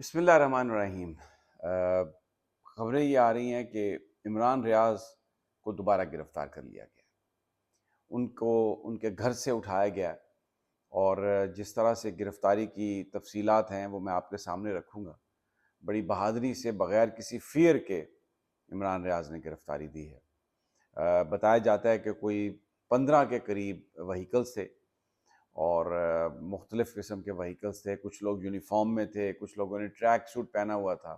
بسم اللہ الرحمن الرحیم۔ خبریں یہ آ رہی ہیں کہ عمران ریاض کو دوبارہ گرفتار کر لیا گیا، ان کو ان کے گھر سے اٹھایا گیا، اور جس طرح سے گرفتاری کی تفصیلات ہیں وہ میں آپ کے سامنے رکھوں گا۔ بڑی بہادری سے بغیر کسی فیئر کے عمران ریاض نے گرفتاری دی ہے۔ بتایا جاتا ہے کہ کوئی 15 کے قریب وہیکلز تھے، اور مختلف قسم کے وہیکلز تھے۔ کچھ لوگ یونیفارم میں تھے، کچھ لوگوں نے ٹریک سوٹ پہنا ہوا تھا۔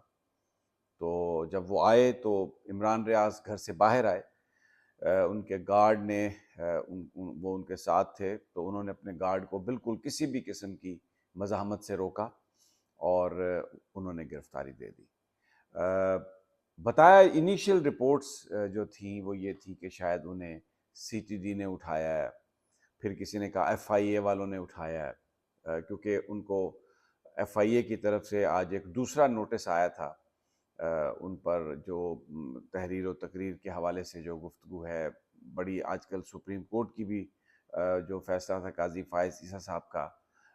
تو جب وہ آئے تو عمران ریاض گھر سے باہر آئے، ان کے گارڈ نے وہ ان کے ساتھ تھے، تو انہوں نے اپنے گارڈ کو بالکل کسی بھی قسم کی مزاحمت سے روکا اور انہوں نے گرفتاری دے دی۔ بتایا انیشیل رپورٹس جو تھیں وہ یہ تھی کہ شاید انہیں سی ٹی ڈی نے اٹھایا ہے، پھر کسی نے کہا ایف آئی اے والوں نے اٹھایا ہے، کیونکہ ان کو ایف آئی اے کی طرف سے آج ایک دوسرا نوٹس آیا تھا ان پر، جو تحریر و تقریر کے حوالے سے جو گفتگو ہے، بڑی آج کل سپریم کورٹ کی بھی جو فیصلہ تھا قاضی فائز عیسیٰ صاحب کا،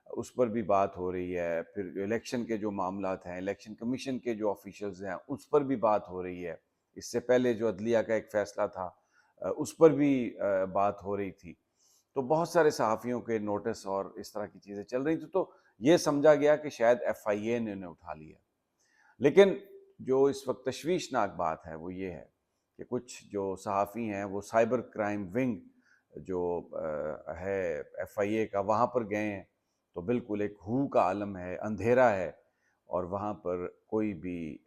اس پر بھی بات ہو رہی ہے۔ پھر الیکشن کے جو معاملات ہیں، الیکشن کمیشن کے جو آفیشلز ہیں، اس پر بھی بات ہو رہی ہے۔ اس سے پہلے جو عدلیہ کا ایک فیصلہ تھا اس پر بھی بات ہو رہی تھی۔ تو بہت سارے صحافیوں کے نوٹس اور اس طرح کی چیزیں چل رہی تھیں، تو یہ سمجھا گیا کہ شاید ایف آئی اے نے انہیں اٹھا لیا۔ لیکن جو اس وقت تشویشناک بات ہے وہ یہ ہے کہ کچھ جو صحافی ہیں وہ سائبر کرائم ونگ جو ہے ایف آئی اے کا، وہاں پر گئے ہیں، تو بالکل ایک ہو کا عالم ہے، اندھیرا ہے، اور وہاں پر کوئی بھی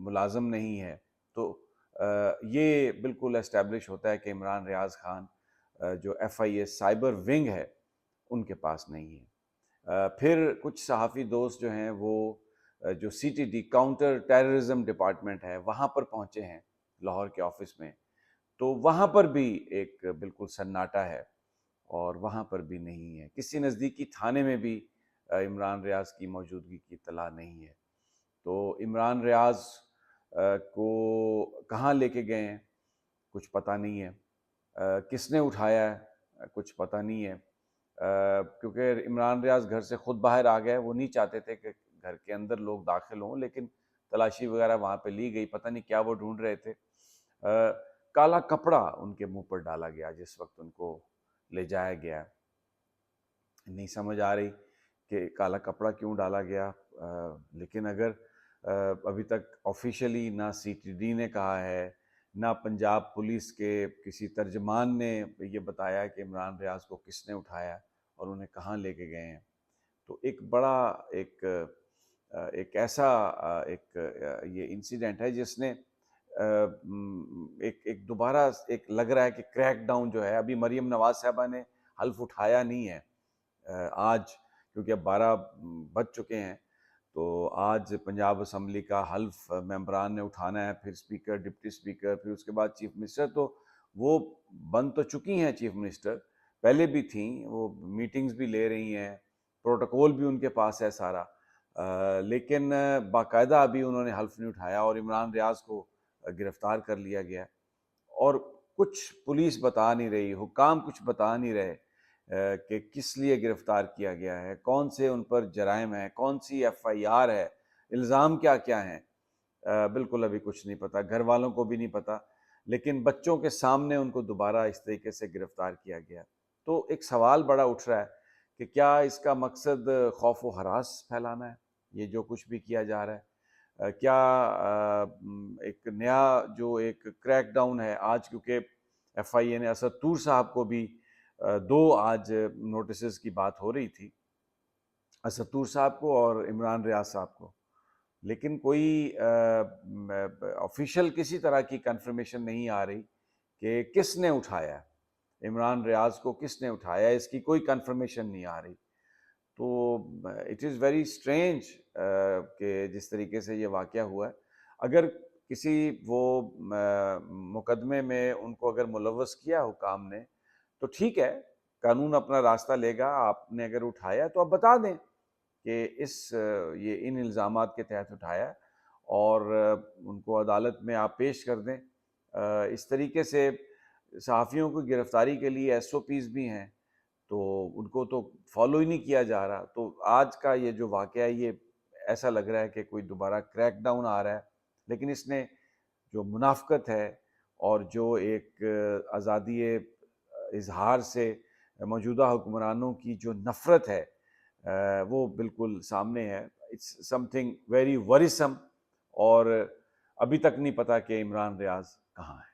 ملازم نہیں ہے۔ تو یہ بالکل اسٹیبلش ہوتا ہے کہ عمران ریاض خان جو F I A cyber wing ہے ان کے پاس نہیں ہے۔ پھر کچھ صحافی دوست جو ہیں وہ جو C T D counter terrorism department ہے وہاں پر پہنچے ہیں، لاہور کے آفس میں، تو وہاں پر بھی ایک بالکل سناٹا ہے، اور وہاں پر بھی نہیں ہے۔ کسی نزدیکی تھانے میں بھی عمران ریاض کی موجودگی کی اطلاع نہیں ہے۔ تو عمران ریاض کو کہاں لے کے گئے ہیں کچھ پتہ نہیں ہے، کس نے اٹھایا ہے کچھ پتہ نہیں ہے، کیونکہ عمران ریاض گھر سے خود باہر آ گئے۔ وہ نہیں چاہتے تھے کہ گھر کے اندر لوگ داخل ہوں، لیکن تلاشی وغیرہ وہاں پہ لی گئی، پتہ نہیں کیا وہ ڈھونڈ رہے تھے۔ کالا کپڑا ان کے منہ پر ڈالا گیا جس وقت ان کو لے جایا گیا، نہیں سمجھ آ رہی کہ کالا کپڑا کیوں ڈالا گیا۔ لیکن اگر ابھی تک آفیشلی نہ سی ٹی ڈی نے کہا ہے، نہ پنجاب پولیس کے کسی ترجمان نے یہ بتایا کہ عمران ریاض کو کس نے اٹھایا اور انہیں کہاں لے کے گئے ہیں، تو ایک بڑا ایک ایسا یہ انسیڈنٹ ہے جس نے ایک دوبارہ ایک لگ رہا ہے کہ کریک ڈاؤن جو ہے، ابھی مریم نواز صاحبہ نے حلف اٹھایا نہیں ہے آج، کیونکہ اب 12 بج چکے ہیں، تو آج پنجاب اسمبلی کا حلف ممبران نے اٹھانا ہے، پھر اسپیکر، ڈپٹی اسپیکر، پھر اس کے بعد چیف منسٹر۔ تو وہ بن تو چکی ہیں چیف منسٹر، پہلے بھی تھیں، وہ میٹنگز بھی لے رہی ہیں، پروٹوکول بھی ان کے پاس ہے سارا، لیکن باقاعدہ ابھی انہوں نے حلف نہیں اٹھایا، اور عمران ریاض کو گرفتار کر لیا گیا، اور کچھ پولیس بتا نہیں رہی، حکام کچھ بتا نہیں رہے کہ کس لیے گرفتار کیا گیا ہے، کون سے ان پر جرائم ہیں، کون سی ایف آئی آر ہے، الزام کیا کیا ہیں، بالکل ابھی کچھ نہیں پتا، گھر والوں کو بھی نہیں پتا، لیکن بچوں کے سامنے ان کو دوبارہ اس طریقے سے گرفتار کیا گیا۔ تو ایک سوال بڑا اٹھ رہا ہے کہ کیا اس کا مقصد خوف و ہراس پھیلانا ہے، یہ جو کچھ بھی کیا جا رہا ہے؟ کیا ایک نیا جو ایک کریک ڈاؤن ہے آج، کیونکہ ایف آئی اے نے اسد طور صاحب کو بھی 2 آج نوٹسز کی بات ہو رہی تھی، اسد طور صاحب کو اور عمران ریاض صاحب کو، لیکن کوئی آفیشیل کسی طرح کی کنفرمیشن نہیں آ رہی کہ کس نے اٹھایا ہے، عمران ریاض کو کس نے اٹھایا ہے، اس کی کوئی کنفرمیشن نہیں آ رہی۔ تو اٹ از ویری اسٹرینج کہ جس طریقے سے یہ واقعہ ہوا ہے، اگر کسی وہ مقدمے میں ان کو اگر ملوث کیا حکام نے تو ٹھیک ہے، قانون اپنا راستہ لے گا، آپ نے اگر اٹھایا تو آپ بتا دیں کہ یہ ان الزامات کے تحت اٹھایا، اور ان کو عدالت میں آپ پیش کر دیں۔ اس طریقے سے صحافیوں کو گرفتاری کے لیے ایس او پیز بھی ہیں، تو ان کو تو فالو ہی نہیں کیا جا رہا۔ تو آج کا یہ جو واقعہ ہے، یہ ایسا لگ رہا ہے کہ کوئی دوبارہ کریک ڈاؤن آ رہا ہے، لیکن اس نے جو منافقت ہے اور جو ایک آزادی اظہار سے موجودہ حکمرانوں کی جو نفرت ہے وہ بالکل سامنے ہے. اٹس سم تھنگ ویری ورسم، اور ابھی تک نہیں پتا کہ عمران ریاض کہاں ہے.